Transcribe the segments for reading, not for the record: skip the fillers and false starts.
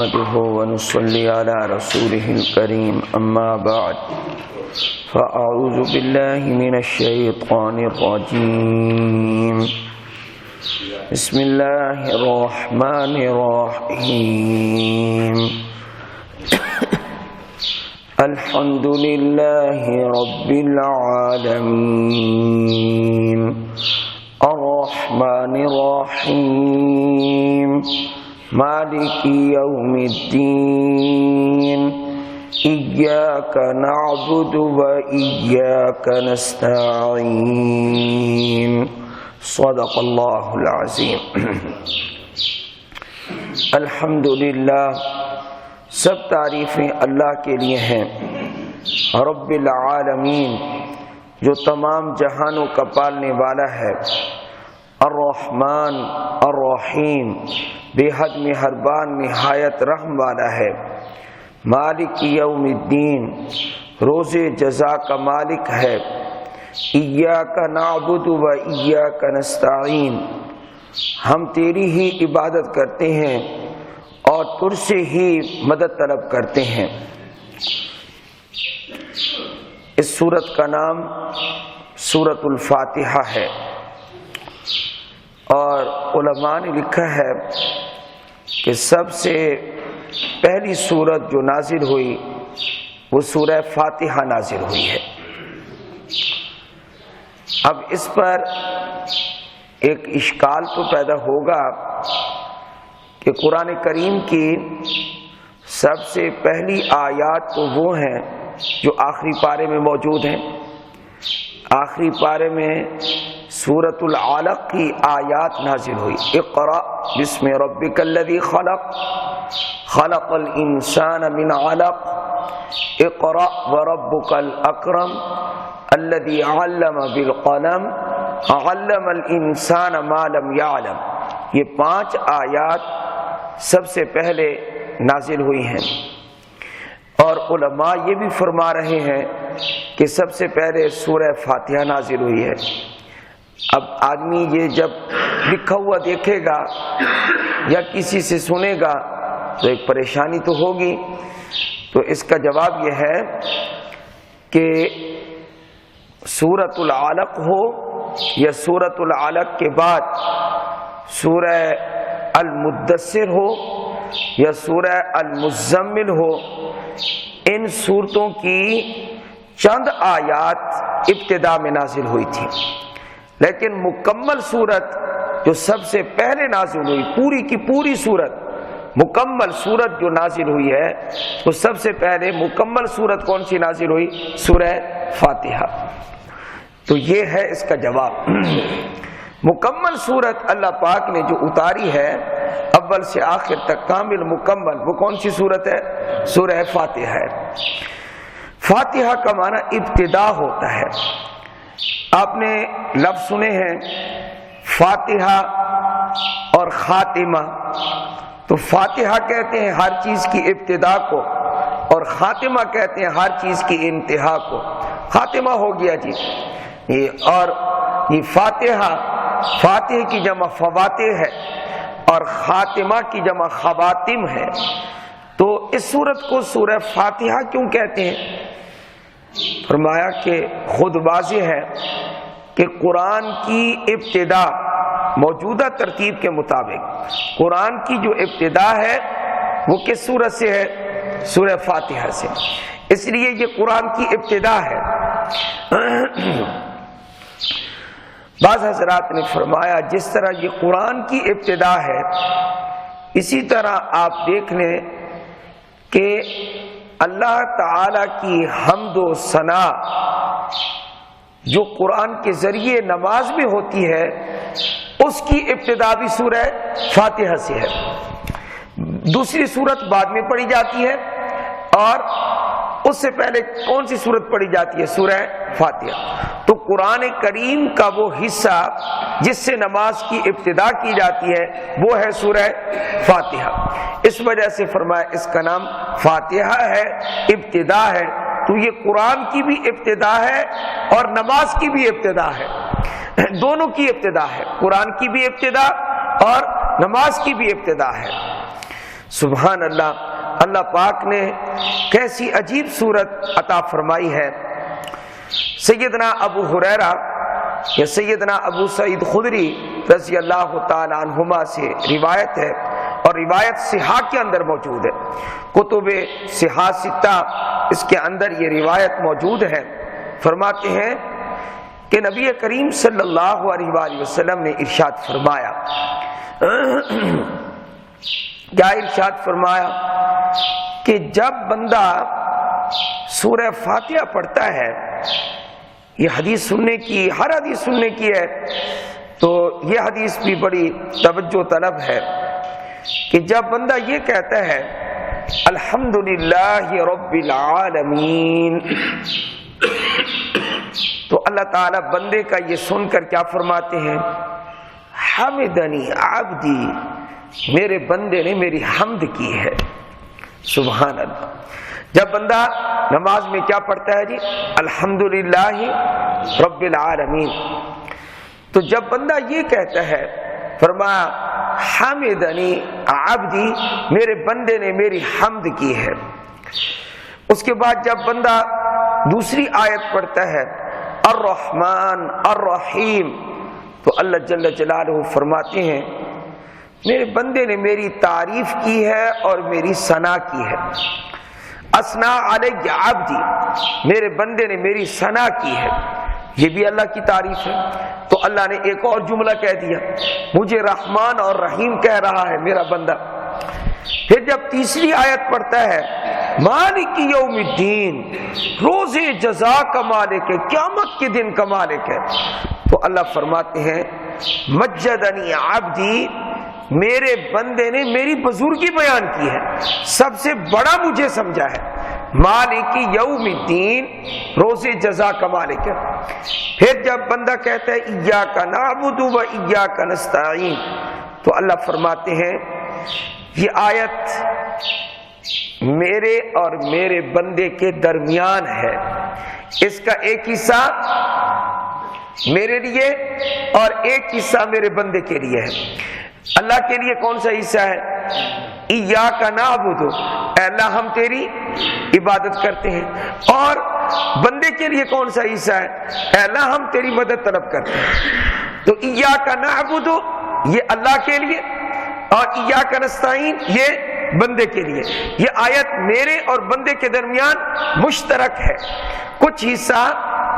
نحمده ونصلي على رسوله الكريم أما بعد فأعوذ بالله من الشيطان الرجيم بسم الله الرحمن الرحيم الحمد لله رب العالمين الرحمن الرحيم مالك يوم الدين إياك نعبد وإياك نستعين صدق الله العظيم الحمدللہ، سب تعریفیں اللہ کے لیے ہیں، رب العالمین جو تمام جہانوں کا پالنے والا ہے، الرحمن الرحیم بے حد مہربان نہایت رحم والا ہے، مالک یوم الدین روز جزا کا مالک ہے، ایاک نعبد و ایاک نستعین ہم تیری ہی عبادت کرتے ہیں اور تجھ سے ہی مدد طلب کرتے ہیں۔ اس سورت کا نام سورۃ الفاتحہ ہے، اور علماء نے لکھا ہے کہ سب سے پہلی سورت جو نازل ہوئی وہ سورہ فاتحہ نازل ہوئی ہے۔ اب اس پر ایک اشکال تو پیدا ہوگا کہ قرآن کریم کی سب سے پہلی آیات تو وہ ہیں جو آخری پارے میں موجود ہیں۔ آخری پارے میں سورۃ العلق کی آیات نازل ہوئی، اقرأ بسم ربک الذی خلق خلق الانسان من علق اقرأ وربک الاکرم الذی علم بالقلم علم الانسان ما لم یعلم۔ یہ 5 آیات سب سے پہلے نازل ہوئی ہیں، اور علماء یہ بھی فرما رہے ہیں کہ سب سے پہلے سورہ فاتحہ نازل ہوئی ہے۔ اب آدمی یہ جب لکھا ہوا دیکھے گا یا کسی سے سنے گا تو ایک پریشانی تو ہوگی، تو اس کا جواب یہ ہے کہ سورۃ العلق ہو یا سورۃ العلق کے بعد سورہ المدثر ہو یا سورہ المزمل ہو، ان سورتوں کی چند آیات ابتدا میں نازل ہوئی تھی، لیکن مکمل سورت جو سب سے پہلے نازل ہوئی، پوری کی پوری سورت، مکمل سورت جو نازل ہوئی ہے وہ سب سے پہلے مکمل سورت کون سی نازل ہوئی؟ سورہ فاتحہ۔ تو یہ ہے اس کا جواب۔ مکمل سورت اللہ پاک نے جو اتاری ہے اول سے آخر تک کامل مکمل، وہ کون سی سورت ہے؟ سورہ فاتحہ ہے۔ فاتحہ کا معنی ابتدا ہوتا ہے۔ آپ نے لفظ سنے ہیں فاتحہ اور خاتمہ، تو فاتحہ کہتے ہیں ہر چیز کی ابتدا کو، اور خاتمہ کہتے ہیں ہر چیز کی انتہا کو۔ خاتمہ ہو گیا جی، اور یہ فاتحہ، فاتح کی جمع فواتح ہے اور خاتمہ کی جمع خواتم ہے۔ تو اس سورت کو سورہ فاتحہ کیوں کہتے ہیں؟ فرمایا کہ خود واضح ہے کہ قرآن کی ابتدا موجودہ ترتیب کے مطابق قرآن کی جو ابتدا ہے وہ کس سورت سے ہے؟ سورہ فاتحہ سے، اس لیے یہ قرآن کی ابتدا ہے۔ بعض حضرات نے فرمایا جس طرح یہ قرآن کی ابتدا ہے، اسی طرح آپ دیکھ لیں کہ اللہ تعالی کی حمد و ثنا جو قرآن کے ذریعے نماز میں ہوتی ہے، اس کی ابتدا بھی سورہ فاتحہ سے ہے۔ دوسری سورت بعد میں پڑھی جاتی ہے، اور اس سے پہلے کون سی سورت پڑھی جاتی ہے؟ سورہ فاتحہ۔ تو قرآن کریم کا وہ حصہ جس سے نماز کی ابتدا کی جاتی ہے وہ ہے سورہ فاتحہ۔ اس وجہ سے فرمایا اس کا نام فاتحہ ہے، ابتدا ہے۔ تو یہ قرآن کی بھی ابتدا ہے اور نماز کی بھی ابتدا ہے، دونوں کی ابتدا ہے، قرآن کی بھی ابتدا اور نماز کی بھی ابتدا ہے۔ سبحان اللہ، اللہ پاک نے کیسی عجیب صورت عطا فرمائی ہے۔ سیدنا ابو ہریرہ یا سیدنا ابو سعید خدری رضی اللہ تعالی عنہما سے روایت ہے، اور روایت صحاح کے اندر موجود ہے، کتب صحاح ستہ اس کے اندر یہ روایت موجود ہے۔ فرماتے ہیں کہ نبی کریم صلی اللہ علیہ وآلہ وسلم نے ارشاد فرمایا، کیا ارشاد فرمایا کہ جب بندہ سورہ فاتحہ پڑھتا ہے، یہ حدیث سننے کی، ہر حدیث سننے کی ہے، تو یہ حدیث بھی بڑی توجہ طلب ہے کہ جب بندہ یہ کہتا ہے الحمدللہ رب العالمین، تو اللہ تعالیٰ بندے کا یہ سن کر کیا فرماتے ہیں، حمدنی عبدی، میرے بندے نے میری حمد کی ہے۔ سبحان اللہ۔ جب بندہ نماز میں کیا پڑھتا ہے جی، الحمدللہ رب العالمین، تو جب بندہ یہ کہتا ہے، فرمایا حمدنی عبدی، میرے بندے نے میری حمد کی ہے۔ اس کے بعد جب بندہ دوسری آیت پڑھتا ہے الرحمن الرحیم، تو اللہ جل جلالہ فرماتے ہیں میرے بندے نے میری تعریف کی ہے اور میری ثنا کی ہے۔ اثنا علی عبدی، میرے بندے نے میری ثنا کی ہے، یہ بھی اللہ کی تعریف ہے۔ تو اللہ نے ایک اور جملہ کہہ دیا، مجھے رحمان اور رحیم کہہ رہا ہے میرا بندہ۔ پھر جب تیسری آیت پڑھتا ہے مالک یوم الدین، روز جزا کا مالک ہے، قیامت کے دن کا مالک ہے، تو اللہ فرماتے ہیں مجدنی عبدی، میرے بندے نے میری بزرگی بیان کی ہے، سب سے بڑا مجھے سمجھا ہے، مالک یوم الدین، روز جزا کا مالک ہے۔ پھر جب بندہ کہتا ہے ایاک نعبد و ایاک نستعین، تو اللہ فرماتے ہیں یہ آیت میرے اور میرے بندے کے درمیان ہے، اس کا ایک حصہ میرے لیے اور ایک حصہ میرے بندے کے لیے ہے۔ اللہ کے لیے کون سا حصہ ہے، ایاک نعبد، اے اللہ ہم تیری عبادت کرتے ہیں، اور بندے کے لیے کون سا حصہ ہے، اے اللہ ہم تیری مدد طلب کرتے ہیں۔ تو ایاک نعبد یہ اللہ کے لیے اور ایاک نستعین یہ بندے کے لیے۔ یہ آیت میرے اور بندے کے درمیان مشترک ہے، کچھ حصہ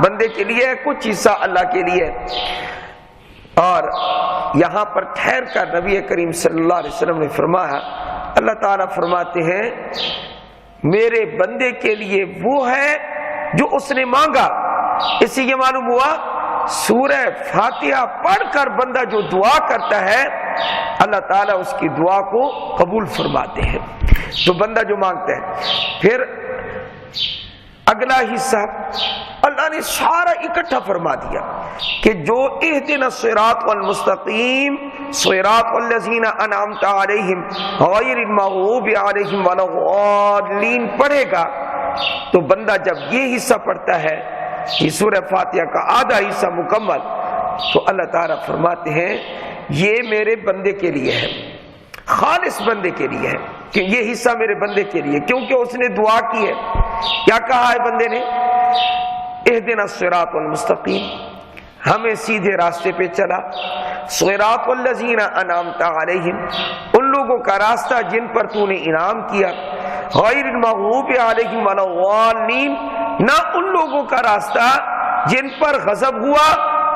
بندے کے لیے ہے، کچھ حصہ اللہ کے لیے۔ اور یہاں پر ٹھہر کر نبی کریم صلی اللہ علیہ وسلم نے فرمایا، اللہ تعالیٰ فرماتے ہیں میرے بندے کے لیے وہ ہے جو اس نے مانگا۔ اس سے یہ معلوم ہوا سورہ فاتحہ پڑھ کر بندہ جو دعا کرتا ہے اللہ تعالیٰ اس کی دعا کو قبول فرماتے ہیں، تو بندہ جو مانگتا ہے۔ پھر اگلا حصہ اللہ نے سارا اکٹھا فرما دیا کہ جو اہدنا الصراط المستقیم صراط الذین انعمت علیہم غیر المغضوب علیہم ولا الضالین پڑھے گا، تو بندہ جب یہ حصہ پڑھتا ہے، یہ سورہ فاتحہ کا آدھا حصہ مکمل، تو اللہ تعالیٰ فرماتے ہیں یہ میرے بندے کے لیے ہے، خالص بندے کے لیے ہے، کہ یہ حصہ میرے بندے کے لیے، کیونکہ اس نے دعا کی ہے۔ کیا کہا ہے بندے نے، اہدنا الصراط المستقیم، ہمیں سیدھے راستے پہ چلا، صراط الذین انعمت علیہم، ان لوگوں کا راستہ جن پر تو نے انعام کیا، غیر المغضوب علیہم ولا الضالین، نہ ان لوگوں کا راستہ جن پر غضب ہوا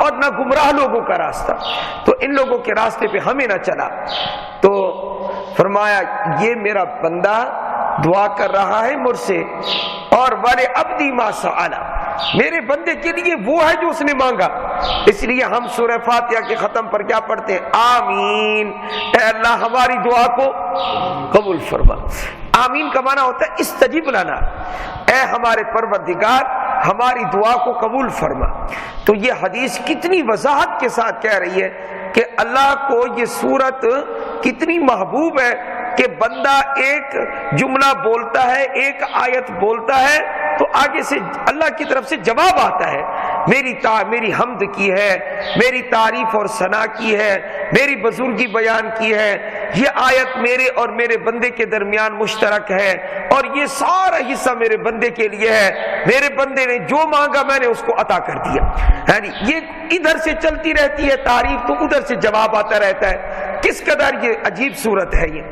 اور نہ گمراہ لوگوں کا راستہ، تو ان لوگوں کے راستے پہ ہمیں نہ چلا۔ تو فرمایا یہ میرا بندہ دعا کر رہا ہے مجھ سے، اور والے عبدی ما سأل، میرے بندے کے لیے وہ ہے جو اس نے مانگا۔ اس لیے ہم سورہ فاتحہ کے ختم پر کیا پڑھتے ہیں، آمین، اے اللہ ہماری دعا کو قبول فرما۔ آمین کا معنی ہوتا ہے استجب لنا، اے ہمارے پروردگار ہماری دعا کو قبول فرما۔ تو یہ حدیث کتنی وضاحت کے ساتھ کہہ رہی ہے کہ اللہ کو یہ سورت کتنی محبوب ہے کہ بندہ ایک جملہ بولتا ہے، ایک آیت بولتا ہے، تو آگے سے اللہ کی طرف سے جواب آتا ہے۔ میری حمد کی ہے، میری تعریف اور ثنا کی ہے، میری بزرگی بیان کی ہے۔ یہ آیت میرے اور میرے بندے کے درمیان مشترک ہے، اور یہ سارا حصہ میرے بندے کے لیے ہے۔ میرے بندے نے جو مانگا میں نے اس کو عطا کر دیا۔ یعنی یہ ادھر سے چلتی رہتی ہے تعریف، تو ادھر سے جواب آتا رہتا ہے۔ کس قدر یہ عجیب صورت ہے یہ۔